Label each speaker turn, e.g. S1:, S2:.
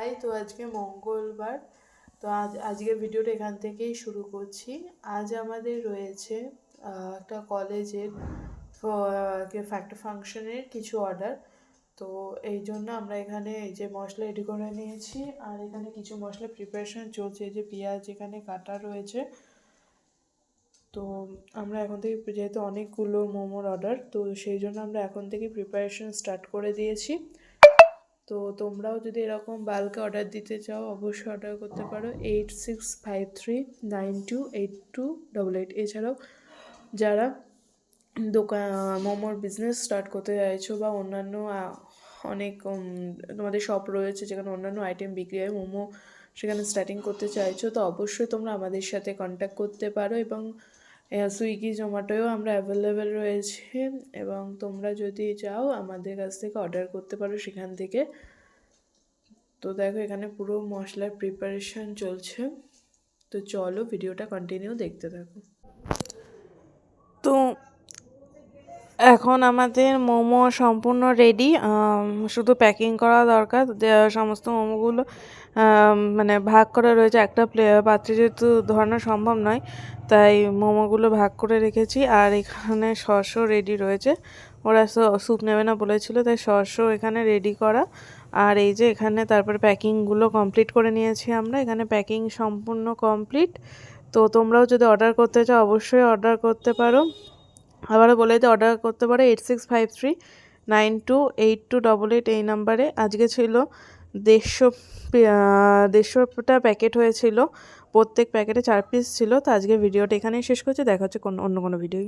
S1: High, তো আজকে মঙ্গলবার। তো আজকের ভিডিওটা এখান থেকেই শুরু করছি। আজ আমাদের রয়েছে একটা কলেজের একটা ফাংশনের কিছু অর্ডার। তো এই জন্য আমরা এখানে এই যে মশলা রেডি করে নিয়েছি, আর এখানে কিছু মশলা প্রিপারেশন চলছে। এই যে পেঁয়াজ এখানে কাটা রয়েছে। তো আমরা এখন থেকে, যেহেতু অনেকগুলো মোমোর অর্ডার, তো সেই জন্য আমরা এখন থেকে প্রিপারেশন স্টার্ট করে দিয়েছি। তো তোমরাও যদি এরকম বাল্কে অর্ডার দিতে চাও অবশ্যই অর্ডার করতে পারো 8653928288। এছাড়াও যারা দোকান মোমোর বিজনেস স্টার্ট করতে চাইছো বা অন্যান্য অনেক তোমাদের শপ রয়েছে যেখানে অন্যান্য আইটেম বিক্রি হয়, মোমো সেখানে স্টার্টিং করতে চাইছো, তো অবশ্যই তোমরা আমাদের সাথে কন্ট্যাক্ট করতে পারো। এবং সুইগি জোম্যাটোও আমরা অ্যাভেলেবেল রয়েছে, এবং তোমরা যদি চাও আমাদের কাছ থেকে অর্ডার করতে পারো সেখান থেকে। তো দেখো এখানে পুরো মশলার প্রিপারেশন চলছে। তো চলো ভিডিওটা কন্টিনিউ দেখতে থাকো। তো এখন আমাদের মোমো সম্পূর্ণ রেডি, শুধু প্যাকিং করা দরকার। সমস্ত মোমোগুলো মানে ভাগ করা রয়েছে, একটা পাত্রে যেহেতু ধরানো সম্ভব নয় তাই মোমোগুলো ভাগ করে রেখেছি। আর এখানে সসও রেডি রয়েছে, ওরা স্যুপ নেবে না বলেছিল তাই সসও এখানে রেডি করা। আর এই যে এখানে তারপরে প্যাকিংগুলো কমপ্লিট করে নিয়েছি আমরা, এখানে প্যাকিং সম্পূর্ণ কমপ্লিট। তো তোমরাও যদি অর্ডার করতে চাও অবশ্যই অর্ডার করতে পারো। আবারও বলে দিতে, অর্ডার করতে পারো 8653928288 এই নাম্বারে। আজকে ছিল 150টা প্যাকেট হয়েছিল, প্রত্যেক প্যাকেটে 4 পিস ছিল। তো আজকে ভিডিওটা এখানেই শেষ করছি, দেখা হচ্ছে অন্য কোনো ভিডিওই।